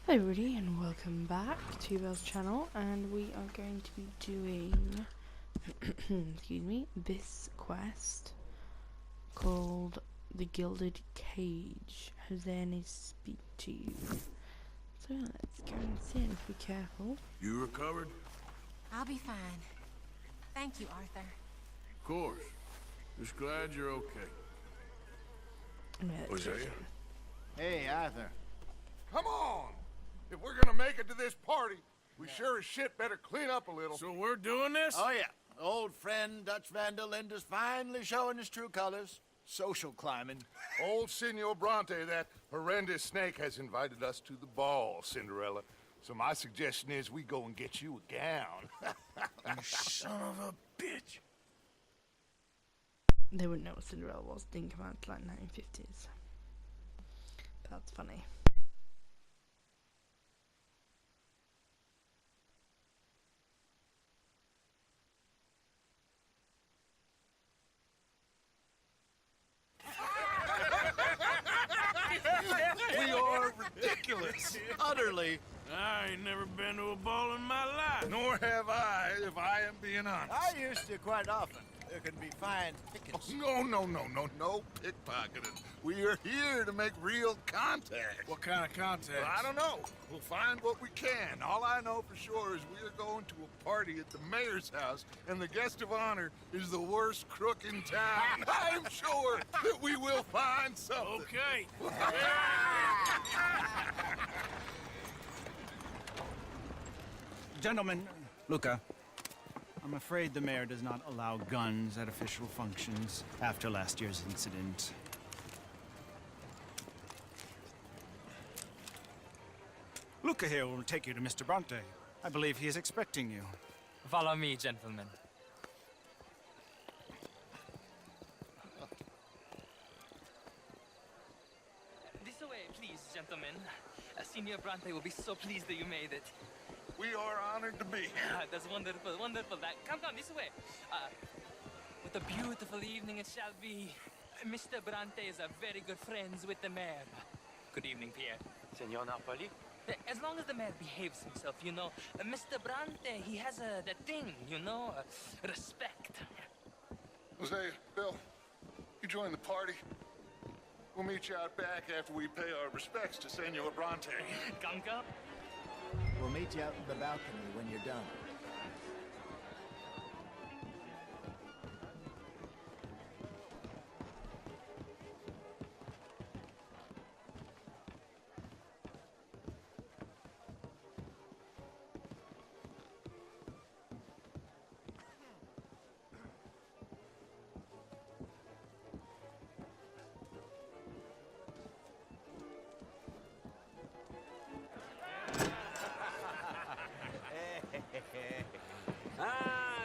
Hello everybody and welcome back to Bell's channel, and we are going to be doing excuse me, this quest called the Gilded Cage. Jose needs to speak to you. So let's go and see him. Be careful. You recovered? I'll be fine. Thank you, Arthur. Of course. Just glad you're okay. Let's go. Hey, Arthur. Come on! If we're gonna make it to this party, we sure as shit better clean up a little. So we're doing this? Oh, yeah. Old friend Dutch Van der Linde's finally showing his true colors. Social climbing. Old Senor Bronte, that horrendous snake, has invited us to the ball, Cinderella. So my suggestion is we go and get you a gown. You son of a bitch. They wouldn't know what Cinderella was. Didn't come out until like 1950s. That's funny. We are ridiculous. Utterly. I ain't never been to a ball in my life. Nor have I, if I am being honest. I used to quite often. There can be fine pickings. No pickpocketing. We are here to make real contact. What kind of contact? Well, I don't know. We'll find what we can. All I know for sure is we are going to a party at the mayor's house, and the guest of honor is the worst crook in town. I'm sure that we will find something. Okay. Gentlemen, Luca, I'm afraid the mayor does not allow guns at official functions after last year's incident. Luca here will take you to Mr. Bronte. I believe he is expecting you. Follow me, gentlemen. This way, please, gentlemen. Senior Bronte will be so pleased that you made it. We are honored to be here. That's wonderful, wonderful. Come this way. What a beautiful evening it shall be. Mr. Bronte is a very good friends with the mayor. Good evening, Pierre. Senor Napoli? As long as the mayor behaves himself, you know. Mr. Bronte, he has that thing, you know, respect. Jose, Bill, you join the party. We'll meet you out back after we pay our respects to Senor Bronte. Come. We'll meet you out in the balcony when you're done.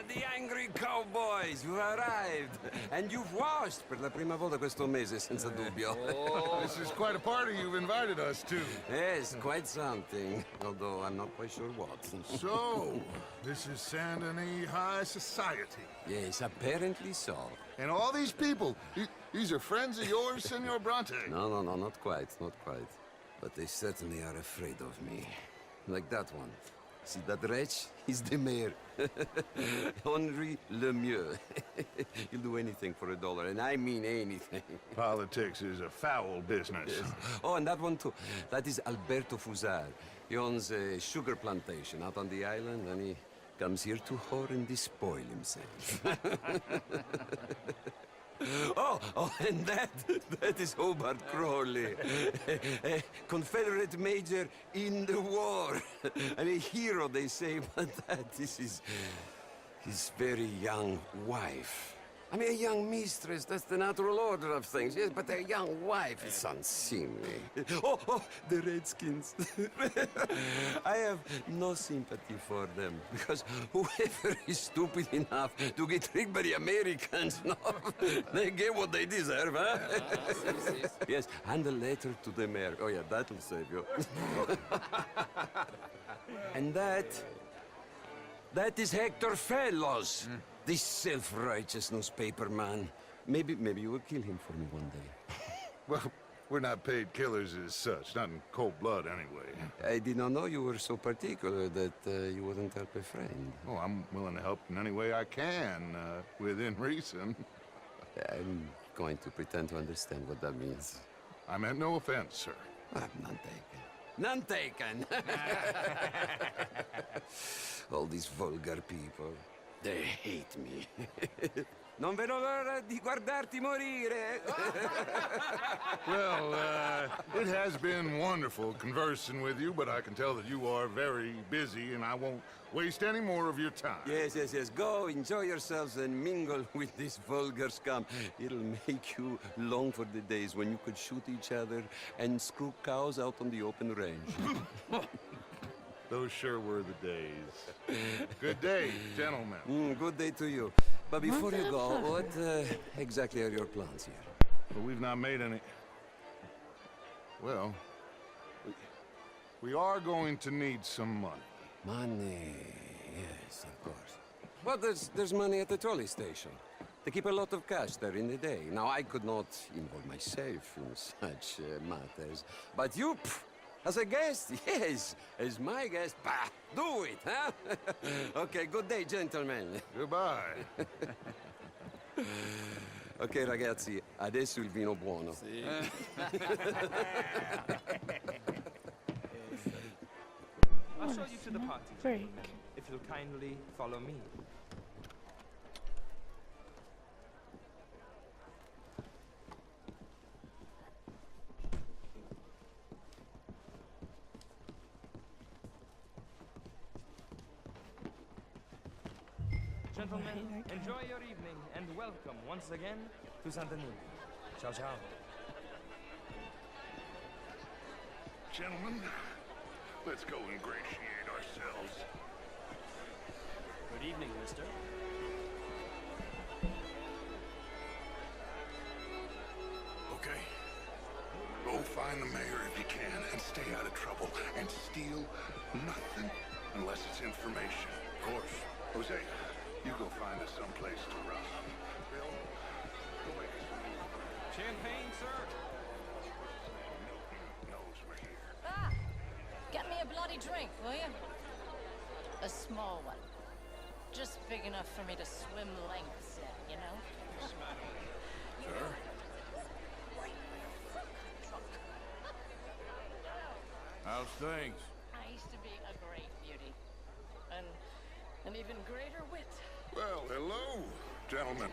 The angry cowboys, you've arrived. And you've washed per la prima volta questo mese, senza dubbio. This is quite a party you've invited us to. Yes, quite something. Although I'm not quite sure what. So, this is Saint Denis High Society. Yes, apparently so. And all these people, these are friends of yours, Senor Bronte? No, not quite, not quite. But they certainly are afraid of me. Like that one. See that wretch? He's the mayor. Henri Lemieux. He'll do anything for $1, and I mean anything. Politics is a foul business. Yes. Oh, and that one too. That is Alberto Fusar. He owns a sugar plantation out on the island, and he comes here to whore and despoil himself. Oh, and that is Hobart Crawley, a Confederate major in the war, and a hero, they say, but that is his very young wife. I mean, a young mistress, that's the natural order of things, yes, but a young wife is unseemly. Oh, the Redskins. I have no sympathy for them, because whoever is stupid enough to get tricked by the Americans, no, they get what they deserve, huh? Yes, hand a letter to the mayor. Oh, yeah, that'll save you. And that is Hector Fellows. This self-righteous newspaper man. Maybe you will kill him for me one day. Well, We're not paid killers as such, not in cold blood anyway. I did not know you were so particular that you wouldn't help a friend. Oh, I'm willing to help in any way I can, within reason. I'm going to pretend to understand what that means. I meant no offense, sir. None taken. None taken! All these vulgar people, they hate me. Non vedo l'ora di guardarti morire. Well, it has been wonderful conversing with you, but I can tell that you are very busy, and I won't waste any more of your time. Yes, yes, yes. Go, enjoy yourselves and mingle with this vulgar scum. It'll make you long for the days when you could shoot each other and screw cows out on the open range. Those sure were the days. Good day, gentlemen. Good day to you. But before you go, what exactly are your plans here? Well, we've not made any... Well, we are going to need some money. Money, yes, of course. Well, there's money at the trolley station. They keep a lot of cash there in the day. Now, I could not involve myself in such matters. But you, as a guest, yes, as my guest, bah, do it, huh? Okay, good day, gentlemen. Goodbye. Ok, ragazzi, adesso il vino buono. Sì. I'll show you to the party, Break. gentlemen, if you'll kindly follow me. Gentlemen, enjoy your evening and welcome once again to Saint Denis. Ciao, ciao. Gentlemen, let's go ingratiate ourselves. Good evening, mister. Okay. Go find the mayor if you can and stay out of trouble. And steal nothing unless it's information. Of course. Jose, you go find us someplace to rob. Bill, go make us some more. Champagne, sir? Knows we're here. Ah! Get me a bloody drink, will you? A small one. Just big enough for me to swim lengths in, you know? Sir? How's things? I used to be a great beauty. And an even greater wit. Well, hello, gentlemen.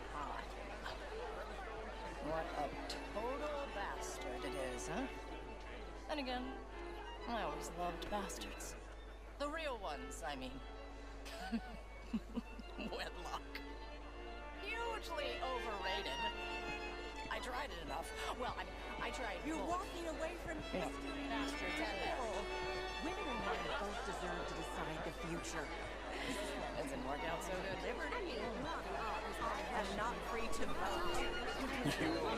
What a total bastard it is, huh? Then again, I always loved bastards. The real ones, I mean. Wedlock. Hugely overrated. I tried it enough. Well, I tried. You're both. walking away from You know, bastards and men. Women and men both deserve to decide the future. That didn't work out so good. Liberty and not free to vote.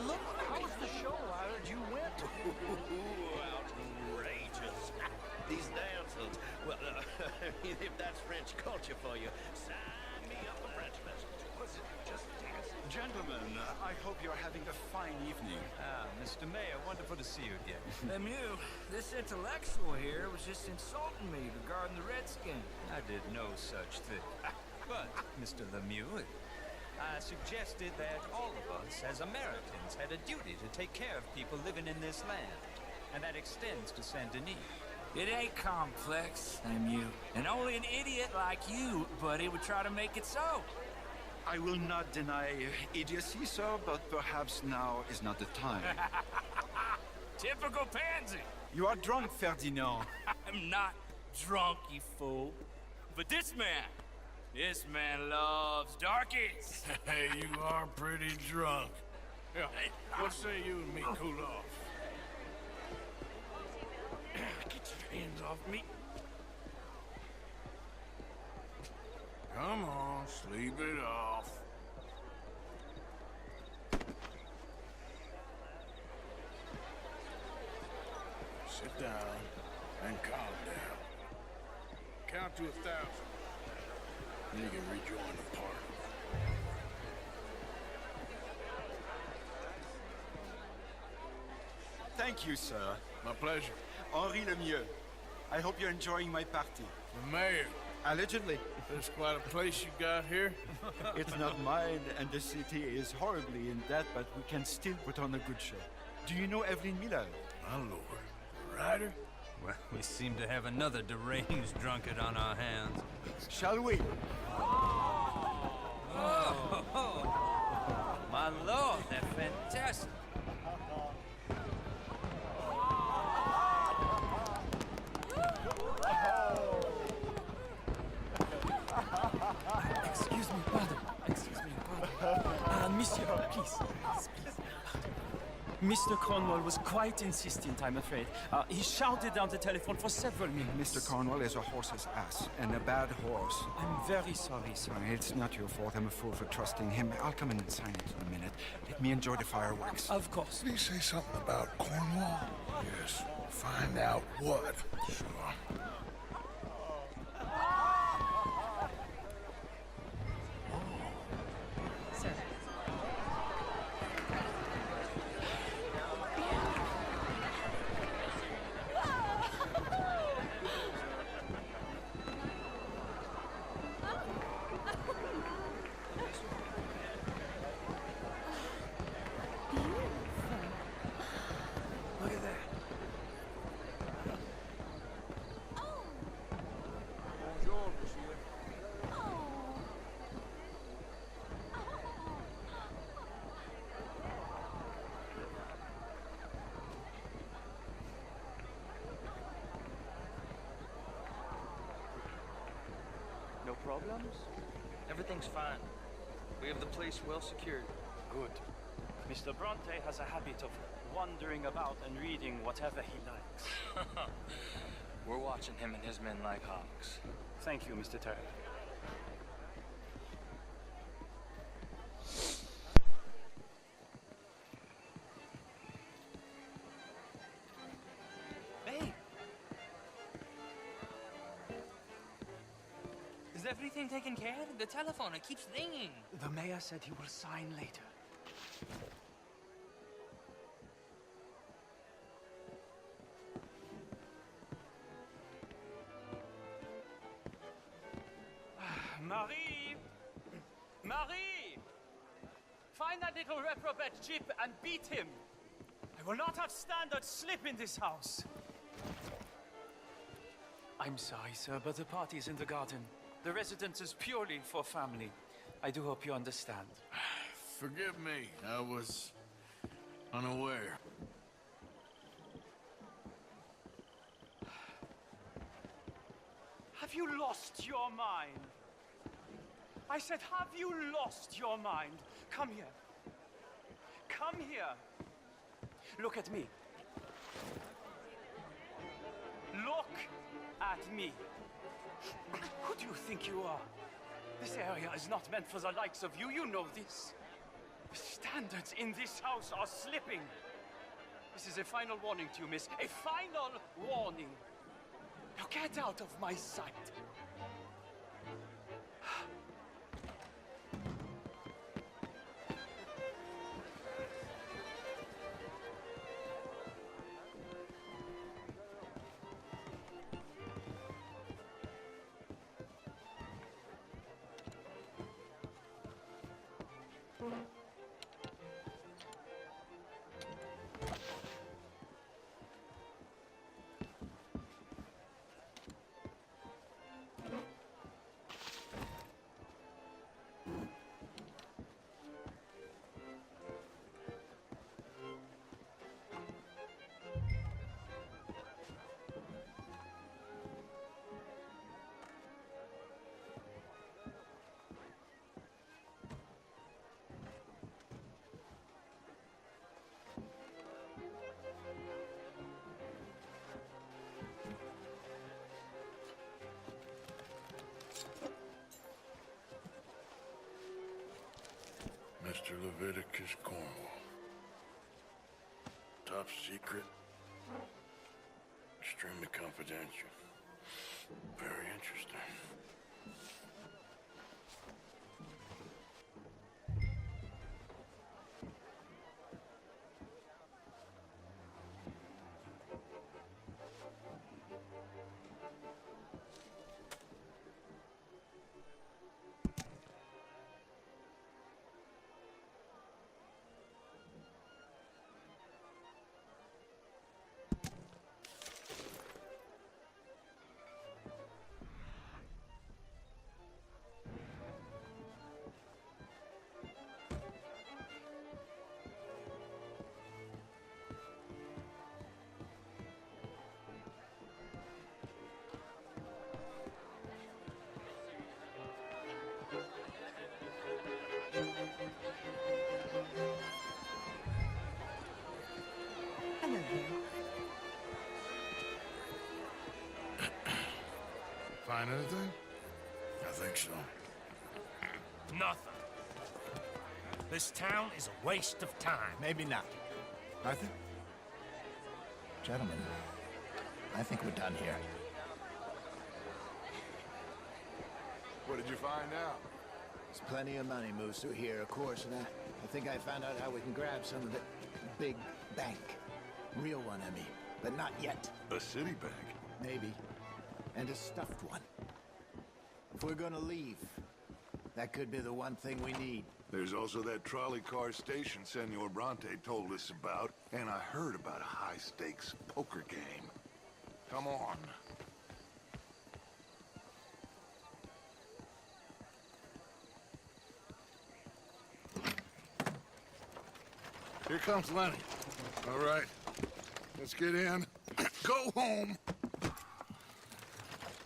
Look, how was the show? I heard you went. Outrageous. These dancers. Well, if that's French culture for you, sign me up for French message. Was it just dance? Gentlemen, I hope you're having a fine evening. Ah, Mr. Mayor, wonderful to see you again. Lemieux, this intellectual here was just insulting me regarding the Redskins. I did no such thing. But, Mr. Lemieux, I suggested that all of us, as Americans, had a duty to take care of people living in this land. And that extends to Saint Denis. It ain't complex, Lemieux. And only an idiot like you, buddy, would try to make it so. I will not deny idiocy, sir, but perhaps now is not the time. Typical pansy. You are drunk, Ferdinand. I'm not drunk, you fool. But this man loves darkies. Hey, you are pretty drunk. Yeah, what say you and me cool off? Get your hands off me. Come on, sleep it off. Sit down and calm down. Count to 1,000. Then you can rejoin the party. Thank you, sir. My pleasure. Henri Lemieux. I hope you're enjoying my party. The mayor. Allegedly. There's quite a place you got here. It's not mine, and the city is horribly in debt, but we can still put on a good show. Do you know Evelyn Miller? My lord. Ryder? Well, we seem to have another deranged drunkard on our hands. Shall we? Oh, my lord, they're fantastic. Excuse me, pardon. Excuse me, pardon. Monsieur, please. Mr. Cornwall was quite insistent, I'm afraid. He shouted down the telephone for several minutes. Mr. Cornwall is a horse's ass, and a bad horse. I'm very sorry, sir. It's not your fault. I'm a fool for trusting him. I'll come in and sign it in a minute. Let me enjoy the fireworks. Of course. Did he say something about Cornwall? Yes. Find out what. Sure. No problems? Everything's fine. We have the place well secured. Good. Mr. Bronte has a habit of wandering about and reading whatever he likes. We're watching him and his men like hawks. Thank you, Mr. Turner. Hey! Is everything taken care of? The telephone, it keeps ringing. The mayor said he will sign later. Marie! Marie! Find that little reprobate Chip and beat him. I will not have standard slip in this house. I'm sorry, sir, but the party is in the garden. The residence is purely for family. I do hope you understand. Forgive me. I was unaware. Have you lost your mind? I said, have you lost your mind? Come here. Come here. Look at me. Look at me. Who do you think you are? This area is not meant for the likes of you. You know this. The standards in this house are slipping. This is a final warning to you, miss. A final warning. Now get out of my sight. Mr. Leviticus Cornwall. Top secret. Extremely confidential. Very interesting. Find anything? I think so. Nothing. This town is a waste of time. Maybe not. Arthur? Gentlemen, I think we're done here. What did you find out? There's plenty of money moves through here, of course, and I think I found out how we can grab some of it. Big bank. Real one, I mean. But not yet. A city bank? Maybe. And a stuffed one. If we're gonna leave, that could be the one thing we need. There's also that trolley car station Senor Bronte told us about, and I heard about a high-stakes poker game. Come on. Here comes Lenny. All right, let's get in. Go home.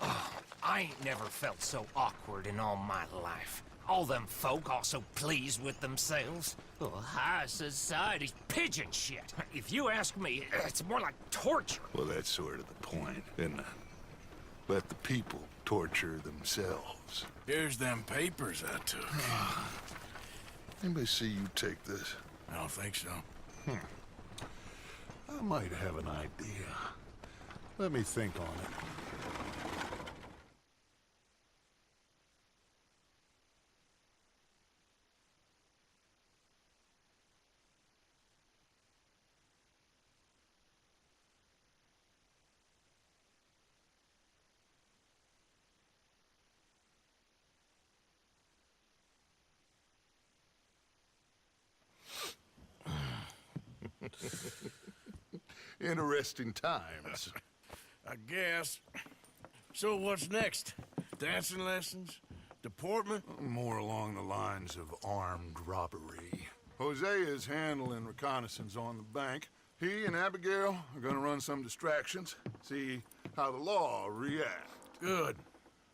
Oh, I ain't never felt so awkward in all my life. All them folk all so pleased with themselves. Oh, high society's pigeon shit. If you ask me, it's more like torture. Well, that's sort of the point, isn't it? Let the people torture themselves. Here's them papers I took. Anybody see you take this? I don't think so. I might have an idea. Let me think on it. Interesting times. I guess. So what's next? Dancing lessons? Deportment? More along the lines of armed robbery. Hosea is handling reconnaissance on the bank. He and Abigail are gonna run some distractions, see how the law reacts. Good.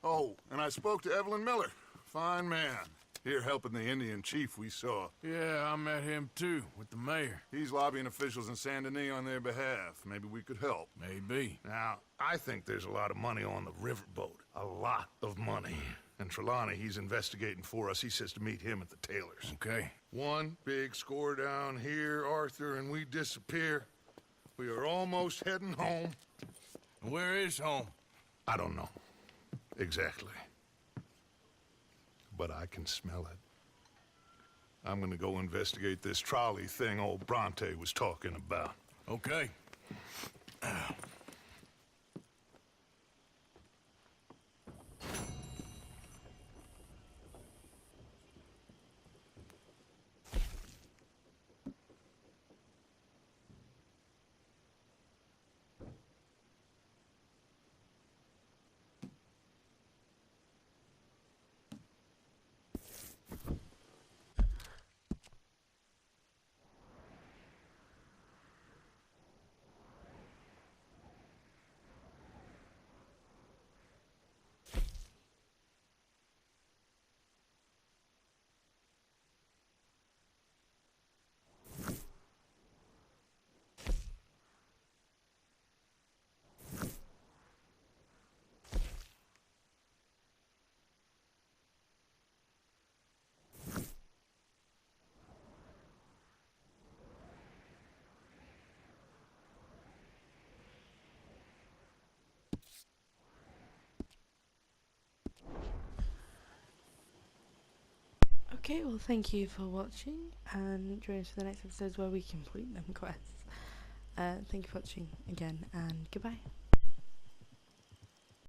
Oh, and I spoke to Evelyn Miller. Fine man. Here helping the Indian chief we saw. Yeah, I met him too, with the mayor. He's lobbying officials in Saint Denis on their behalf. Maybe we could help. Maybe. Now, I think there's a lot of money on the riverboat. A lot of money. And Trelawney, he's investigating for us. He says to meet him at the Taylor's. Okay. One big score down here, Arthur, and we disappear. We are almost heading home. Where is home? I don't know. Exactly. But I can smell it. I'm gonna go investigate this trolley thing old Bronte was talking about. Okay. Okay, well thank you for watching, and join us for the next episodes where we complete them quests. Thank you for watching again, and goodbye.